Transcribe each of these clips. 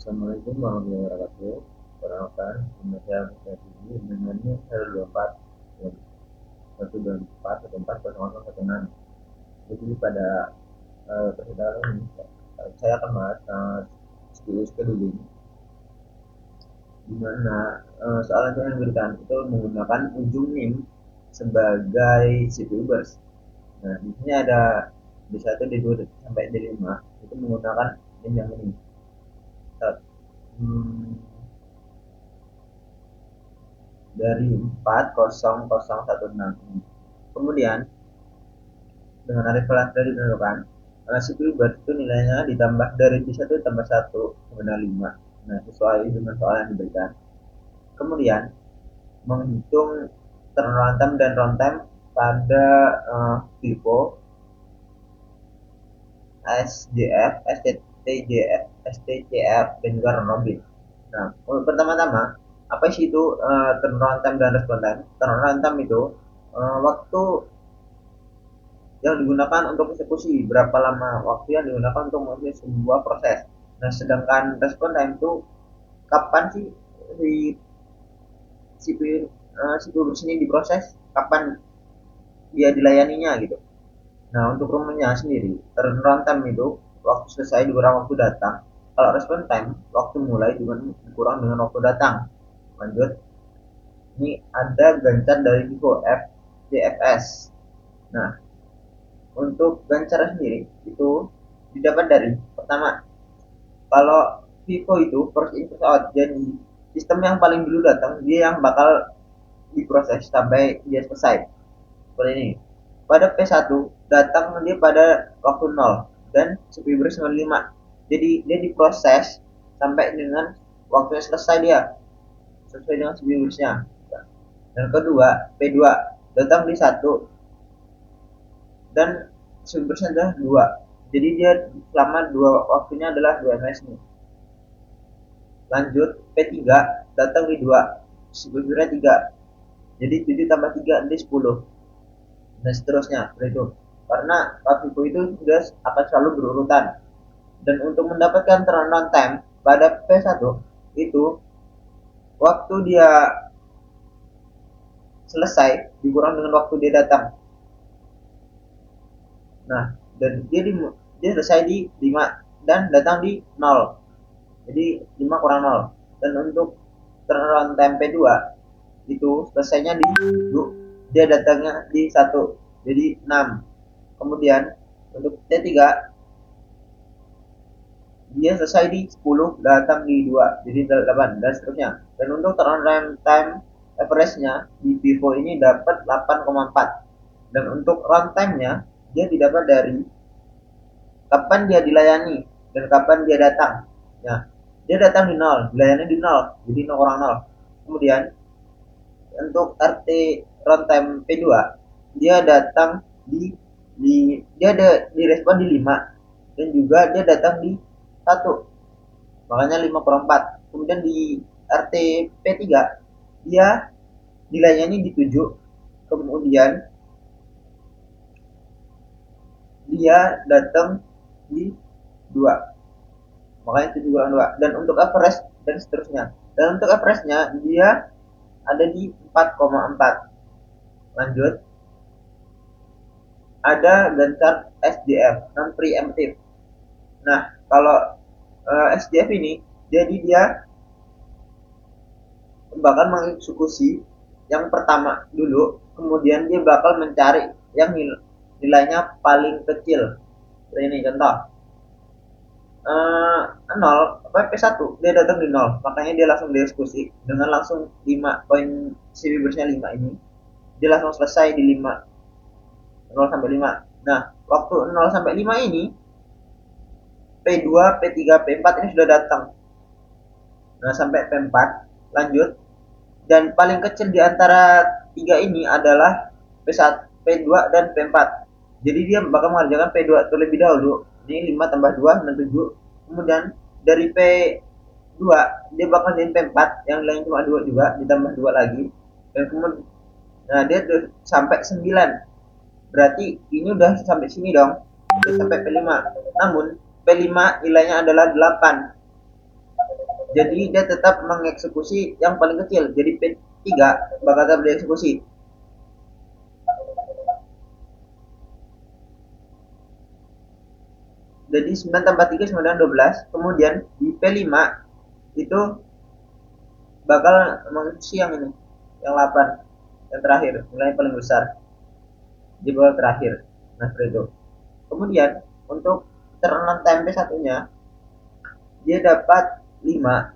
Assalamualaikum warahmatullahi wabarakatuh. Perkenalkan, nama saya Muhammad Tinggi dengannya 124 124 14016. Jadi pada persidangan ini saya akan bahas SKU scheduling, di mana soal yang diberikan itu menggunakan ujung NIM sebagai CPU burst. Nah, di sini ada D1, D2 sampai D5 itu menggunakan NIM yang ini. Dari 40016 ini. Kemudian dengan referensi dari ditentukan, CPU burst itu nilainya ditambah dari D1 tambah 1 kemudian 5. Nah, sesuai dengan soal yang diberikan. Kemudian menghitung turnaround time dan runtime pada FIFO, SJF, STTJF, STCF dan juga Robin. Nah, pertama-tama apa sih itu turnaround time dan response time? Turnaround time itu waktu yang digunakan untuk eksekusi, berapa lama waktu yang digunakan untuk mengeksekusi sebuah proses. Nah, sedangkan response time itu kapan sih si CPU ini diproses, kapan dia dilayaninya gitu. Nah, untuk rumusnya sendiri, turnaround time itu waktu selesai dikurang waktu datang. Kalau response time, waktu mulai dikurang dengan waktu datang. Lanjut, ini ada gancar dari FIFO F JFS. Nah, untuk gancar sendiri itu didapat dari pertama, kalau FIFO itu first in first out, jadi sistem yang paling dulu datang dia yang bakal diproses sampai dia selesai. Seperti ini. Pada P1 datang dia pada waktu 0 dan CPU burst 05. Jadi dia diproses sampai dengan waktunya selesai dia sesuai dengan CPU burstnya. Dan kedua, P2 datang di 1 dan CPU burstnya adalah 2. Jadi dia selama waktunya adalah 2 ms nih. Lanjut, P3 datang di 2, CPU burstnya 3. Jadi 7 tambah 3 jadi 10. Dan seterusnya seperti itu, karena FIFO itu sudah akan selalu berurutan. Dan untuk mendapatkan turnaround time pada P1 itu waktu dia selesai dikurang dengan waktu dia datang. Nah, dan dia selesai di 5 dan datang di 0. Jadi 5 kurang 0. Dan untuk turnaround time P2 itu selesainya di 7, dia datangnya di 1, jadi 6. Kemudian untuk T3 dia selesai di 10, datang di 2, jadi 8 dan seterusnya. Dan untuk turnaround time average-nya di FIFO ini dapat 8,4. Dan untuk runtime-nya dia didapat dari kapan dia dilayani dan kapan dia datang. Nah, dia datang di 0, dilayani di 0, jadi 0 kurang 0. Kemudian untuk RT runtime P2 dia datang dia ada direspon di 5 dan juga dia datang di 1, makanya 5 kurang 4. Kemudian di RT P3 dia dilayani di 7, kemudian dia datang di 2, makanya 7 kurang 2. Dan untuk average dan seterusnya. Dan untuk average-nya dia ada di 4,4. Lanjut, ada gancar SDF, non preemptive. Nah, kalau SDF ini jadi dia bakal mengeksekusi yang pertama dulu, kemudian dia bakal mencari yang nilainya paling kecil. Ini contoh 0 P1 dia datang di 0, makanya dia langsung dieksekusi dengan langsung 5 poin CPU burstnya 5 ini, dia langsung selesai di 5, 0 sampai 5. Nah, waktu 0 sampai 5 ini P2, P3, P4 ini sudah datang. Nah, sampai P4 lanjut, dan paling kecil di antara 3 ini adalah P1, P2 dan P4. Jadi dia bakal mengerjakan P2 terlebih dahulu. Ini 5 tambah 2 7. Kemudian dari P2 dia bakal jadi P4 yang lain cuma 2 juga, ditambah 2 lagi. Dan kemudian nah dia sampai 9. Berarti ini udah sampai sini dong. Udah sampai P5. Namun P5 nilainya adalah 8. Jadi dia tetap mengeksekusi yang paling kecil, jadi P3 bakal tetap dieksekusi. Jadi 9 tambah 3 sama dengan 12. Kemudian di P5 itu bakal mengeksekusi yang ini, yang 8, yang terakhir, nilai paling besar di bawah terakhir. Nah, seperti itu. Kemudian untuk turnaround time P1 nya dia dapat 5.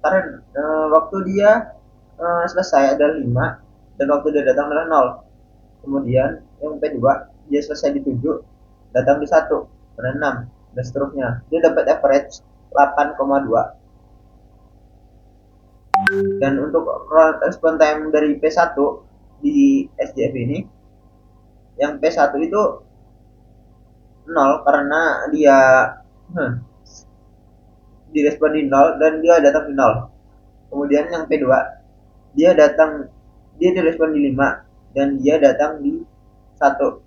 Karena waktu dia selesai adalah 5 dan waktu dia datang adalah 0. Kemudian yang P2 dia selesai di 7, datang di 1 pada 6 dan seterusnya. Dia dapat average 8,2. Dan untuk respon time dari P1 di SJF ini, yang P1 itu 0 karena dia direspon di 0 dan dia datang di 0. Kemudian yang P2 dia direspon di 5 dan dia datang di 1.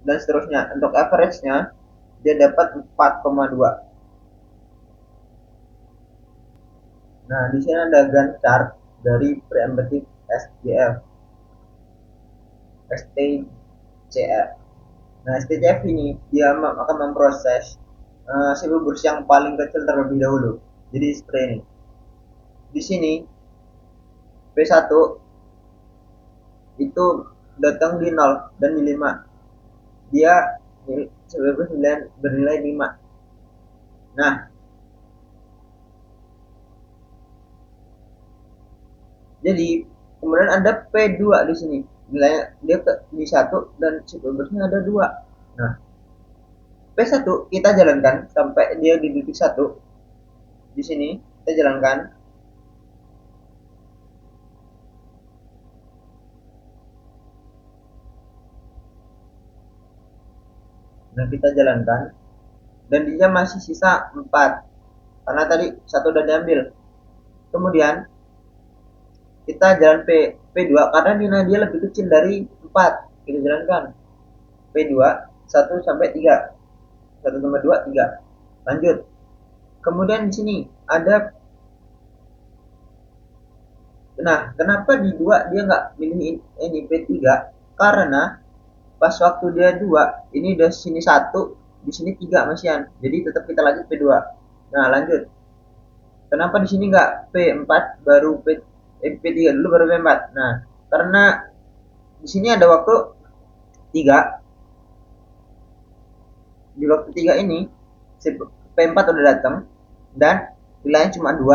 Dan seterusnya. Untuk average-nya dia dapat 4,2. Nah, di sini ada Gantt chart dari preemptive SJF. STCF. Nah, STCF ini dia akan memproses simbol burs yang paling kecil terlebih dahulu. Jadi seperti ini. Di sini P1 itu datang di 0 dan di 5. Dia bernilai 5. Nah, jadi kemudian ada P2 di sini. Nilainya dia di 1 dan superbusnya ada 2. Nah, P1 kita jalankan sampai dia di titik 1. Di sini kita jalankan. Nah, kita jalankan dan dia masih sisa 4 karena tadi 1 udah diambil. Kemudian kita jalan P2 karena nilai dia lebih kecil dari 4. Kita jalankan P2 1 sampai 3. 1 tambah 2 3. Lanjut. Kemudian di sini ada, nah kenapa di 2 dia nggak milih ini P3? Karena pas waktu dia 2 ini udah sini 1, di sini 3 masian. Jadi tetap kita lanjut P2. Nah, lanjut. Kenapa di sini nggak P4 baru P3 dulu baru P4? Nah, karena di sini ada waktu 3. Di waktu 3 ini si P4 udah datang dan nilainya cuma 2.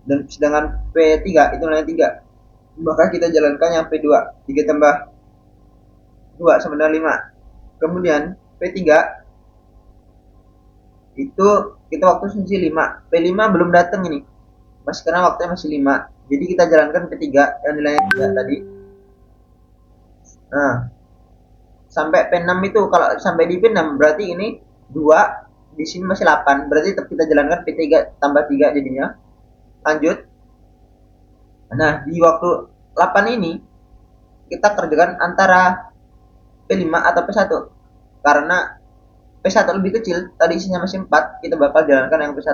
Dan sedangkan P3 itu nilainya 3. Maka kita jalankan yang P2. 3 tambah 2 sama dengan 5. Kemudian P3 itu kita waktu sisi 5. P5 belum datang ini. Masih karena waktunya masih 5. Jadi kita jalankan P3 yang nilainya 3 tadi. Nah, sampai P6 itu kalau sampai di P6 berarti ini 2, di sini masih 8. Berarti tetap kita jalankan P3 tambah 3 jadinya. Lanjut. Nah, di waktu 8 ini kita kerjakan antara P5 atau P1. Karena P1 lebih kecil, tadi isinya masih 4, kita bakal jalankan yang P1.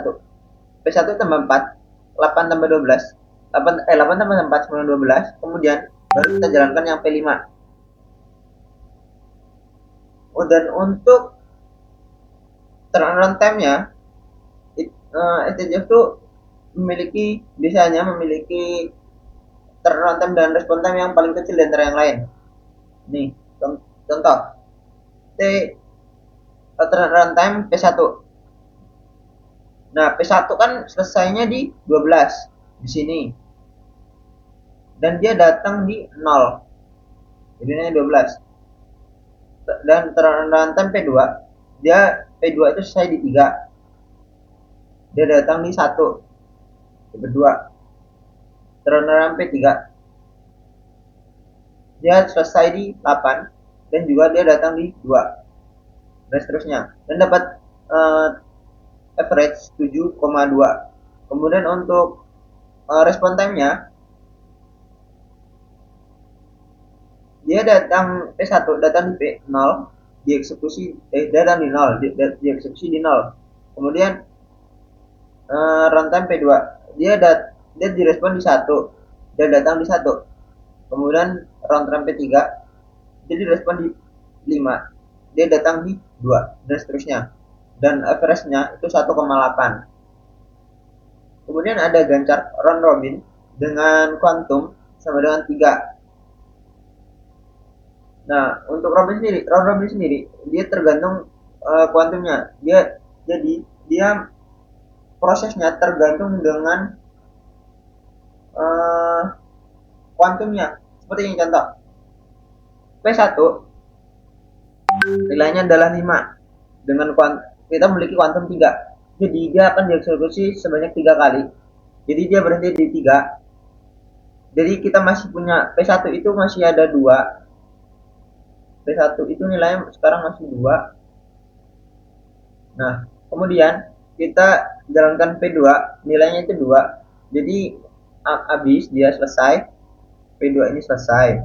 P1 tambah 4, 8 tambah 12. 8 tambah 4 sama 12. Kemudian baru kita jalankan yang P5. Dan untuk turnaround time-nya STJF itu biasanya memiliki turnaround time dan respon time yang paling kecil dari yang lain. Nih, contoh. Turnaround time P1. Nah, P1 kan selesainya di 12 di sini. Dan dia datang di 0. Jadi ini 12. Dan turnaround time P2, P2 itu selesai di 3. Dia datang di 1. Kedua. Turnaround P3. Dia selesai di 8 dan juga dia datang di 2. Dan seterusnya. Dan dapat average 7,2. Kemudian untuk respon time-nya dia datang P1 datang di P0 dieksekusi datang di nol, dieksekusi di nol. Kemudian runtime P2 dia direspon di 1 dan datang di 1. Kemudian runtime P3 dia direspon di 5, dia datang di 2 dan seterusnya. Dan average-nya itu 1,8. Kemudian ada gancar round robin dengan quantum sama dengan 3. Nah, untuk round robin sendiri dia tergantung kuantumnya. Dia prosesnya tergantung dengan kuantumnya. Seperti ini contoh. P1 nilainya adalah 5 dengan kita memiliki kuantum 3. Jadi dia akan dieksekusi sebanyak 3 kali. Jadi dia berhenti di 3. Jadi kita masih punya P1 itu masih ada 2. P1 itu nilainya sekarang masih 2. Nah, kemudian kita jalankan P2, nilainya itu 2. Jadi habis dia selesai. P2 ini selesai.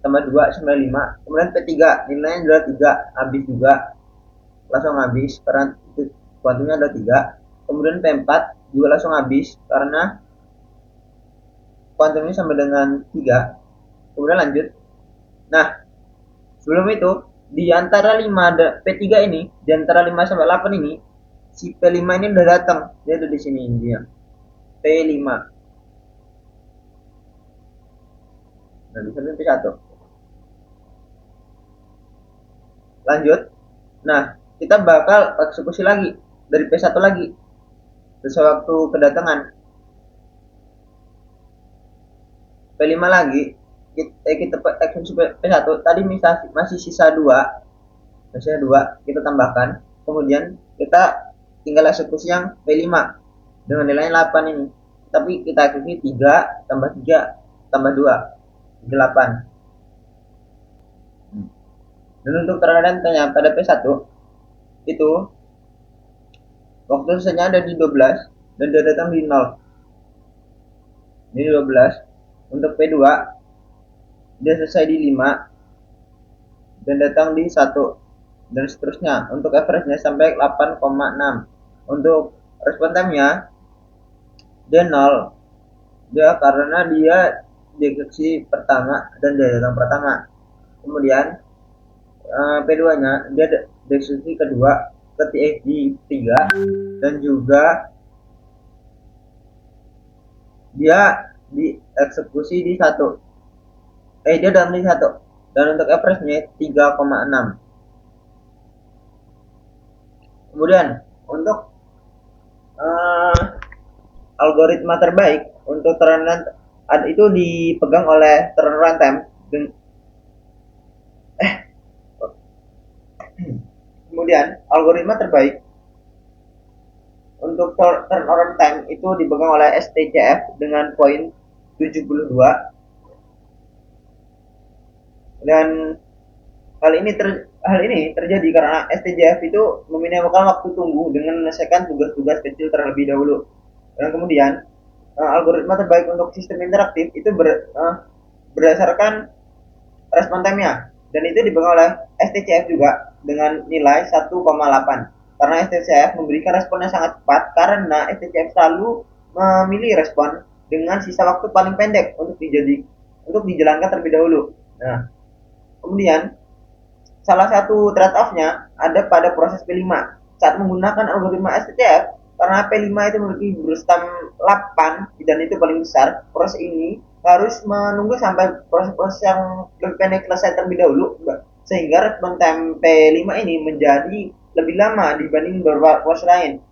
Tambah 2 sama 5. Kemudian P3 nilainya adalah 3, habis juga. Langsung habis karena itu kuantumnya ada 3. Kemudian P4 juga langsung habis karena kuantumnya sama dengan 3. Kemudian lanjut. Nah, sebelum itu di antara 5 P3 ini, di antara 5 sampai 8 ini, si P5 ini udah datang. Dia ada di sini intinya. P5. Nah, di sini P1. Lanjut. Nah, kita bakal eksekusi lagi dari P1 lagi sesuai waktu kedatangan. P5 lagi kita eksekusi P1 tadi masih sisa 2. Masih 2 kita tambahkan. Kemudian kita tinggal eksekusi yang P5 dengan nilainya 8 ini. Tapi kita eksekusi 3 tambah 3 tambah 2 8. Dan untuk ternyata pada P1 itu waktu selesainya ada di 12 dan dia datang di 0. Ini 12. Untuk P2 dia selesai di 5 dan datang di 1 dan seterusnya. Untuk average-nya sampai 8,6. Untuk respon time-nya dia 0. Dia karena dia dieksekusi pertama dan dia datang pertama. Kemudian P2-nya dia dieksekusi kedua di 3 dan juga dia dieksekusi di 1. Dia dalam di 1. Dan untuk average-nya 3,6. Kemudian untuk algoritma terbaik untuk turnaround itu dipegang oleh turnaround time. Kemudian algoritma terbaik untuk turnaround time itu dipegang oleh STCF dengan poin 72. Dan hal ini terjadi karena STCF itu meminimalkan waktu tunggu dengan menyelesaikan tugas-tugas kecil terlebih dahulu. Dan kemudian algoritma terbaik untuk sistem interaktif itu berdasarkan respon time-nya, dan itu dipegang oleh STCF juga dengan nilai 1,8 karena STCF memberikan respon yang sangat cepat karena STCF selalu memilih respon dengan sisa waktu paling pendek untuk dijalankan terlebih dahulu. Nah, kemudian salah satu trade-off-nya ada pada proses P5 saat menggunakan algoritma STCF. Karena P5 itu memiliki berurutan 8 dan itu paling besar, proses ini harus menunggu sampai proses-proses yang lebih pendek selesai terlebih dahulu, sehingga respon time P5 ini menjadi lebih lama dibanding beberapa proses lain.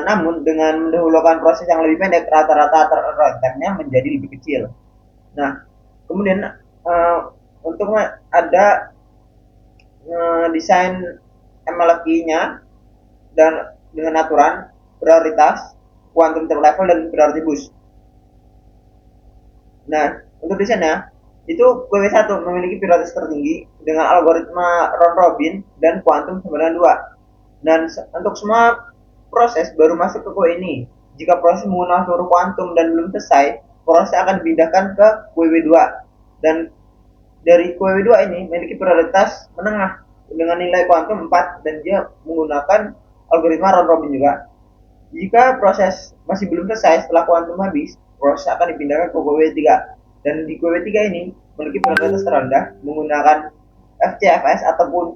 Namun dengan mendahulukan proses yang lebih pendek, rata-rata turnaround time-nya menjadi lebih kecil. Nah, kemudian untuk ada desain MLFI-nya dan dengan aturan prioritas, quantum interval level, dan priority boost. Nah, untuk desainnya itu QW1 memiliki prioritas tertinggi dengan algoritma round robin dan quantum sama dengan 2. Dan untuk semua proses baru masuk ke QW ini. Jika proses menggunakan seluruh quantum dan belum selesai, proses akan dipindahkan ke QW2. Dan dari QW2 ini memiliki prioritas menengah dengan nilai kuantum 4 dan dia menggunakan algoritma round robin juga. Jika proses masih belum selesai setelah kuantum habis, proses akan dipindahkan ke QW3. Dan di QW3 ini memiliki prioritas terendah menggunakan FCFS ataupun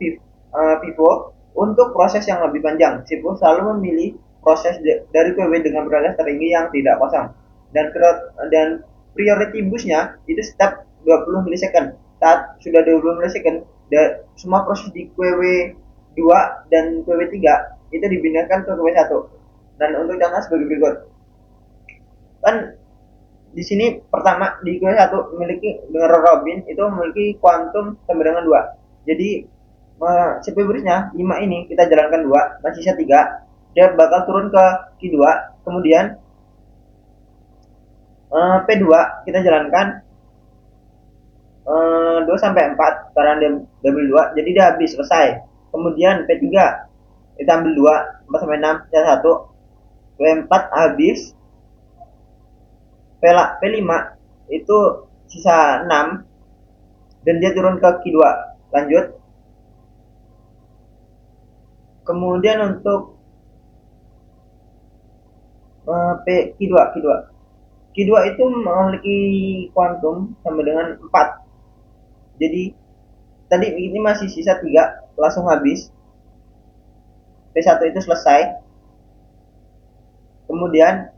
FIFO untuk proses yang lebih panjang. FIFO selalu memilih proses dari QW dengan prioritas tertinggi yang tidak kosong. Dan priority busnya itu setiap 20 milisecond. Saat sudah 20 milisecond, semua proses di QW2 dan QW3 itu dipindahkan ke QW1. Dan untuk contoh sebagai berikut. Kan di sini pertama di QW1 memiliki dengan Robin itu memiliki kuantum sama dengan 2. Jadi CPU berikutnya 5 ini kita jalankan 2, masih sisa 3. Dia bakal turun ke Q2, kemudian P2 kita jalankan 2 sampai 4 karena dia double 2, jadi dia habis selesai. Kemudian P3 kita ambil 2, 4 sampai 6 sisa 1. P4 habis. P5 itu sisa 6 dan dia turun ke Q2. Lanjut. Kemudian untuk Q2 itu memiliki kuantum sama dengan 4. Jadi tadi ini masih sisa 3, langsung habis. P1 itu selesai. Kemudian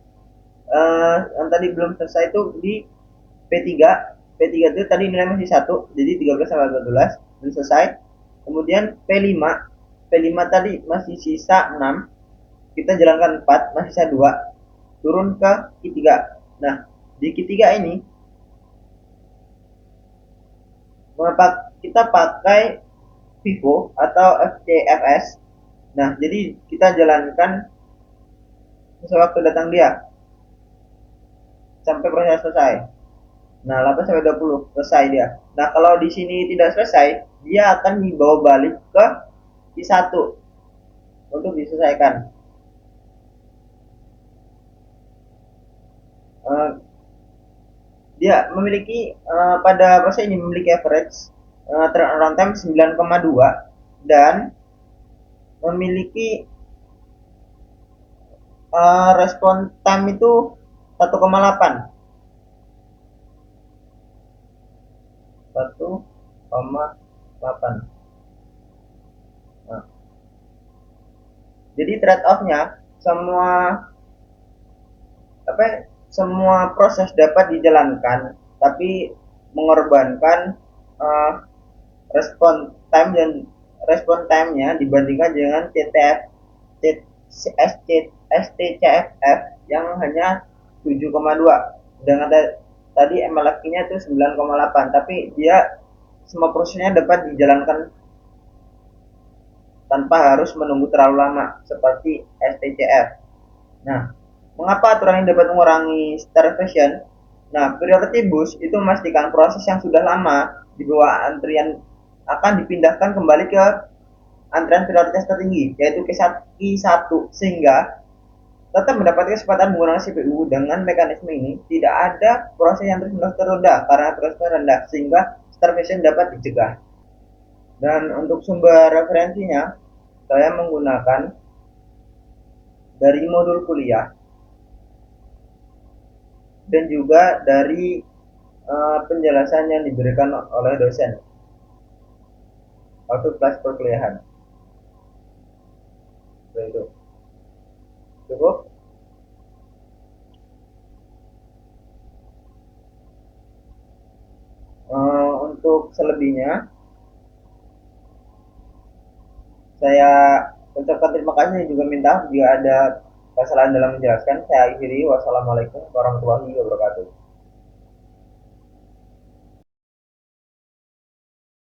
yang tadi belum selesai itu di P3 itu tadi nilai masih 1, jadi 13 sampai 14 belum selesai. Kemudian P5 tadi masih sisa 6, kita jalankan 4, masih sisa 2, turun ke Q3. Nah di Q3 ini kita pakai FIFO atau FCFS. Nah jadi kita jalankan sesuai waktu datang dia sampai proses selesai. Nah 8 sampai 20 selesai dia. Nah kalau di sini tidak selesai, dia akan dibawa balik ke Q1 untuk diselesaikan. Dia memiliki pada proses ini memiliki average turnaround time 9,2 dan memiliki respon time itu 1,8. 1,8. Nah, jadi trade off-nya semua proses dapat dijalankan tapi mengorbankan respon time-nya dibandingkan dengan STCFF yang hanya 7,2. Dengan tadi MLFQ-nya itu 9,8, tapi dia semua prosesnya dapat dijalankan tanpa harus menunggu terlalu lama seperti STCF. Nah, mengapa aturan ini dapat mengurangi starvation? Nah, priority boost itu memastikan proses yang sudah lama di bawah antrian akan dipindahkan kembali ke antrian prioritas tertinggi, yaitu Q1, sehingga tetap mendapatkan kesempatan menggunakan CPU. Dengan mekanisme ini, tidak ada proses yang terus tertunda karena prosesnya rendah, sehingga starvation dapat dicegah. Dan untuk sumber referensinya, saya menggunakan dari modul kuliah dan juga dari penjelasan yang diberikan oleh dosen waktu kelas perkuliahan. Itu cukup. Untuk selebihnya saya ucapkan terima kasih dan juga minta jika ada kesalahan dalam menjelaskan. Saya akhiri. Wassalamualaikum warahmatullahi wabarakatuh.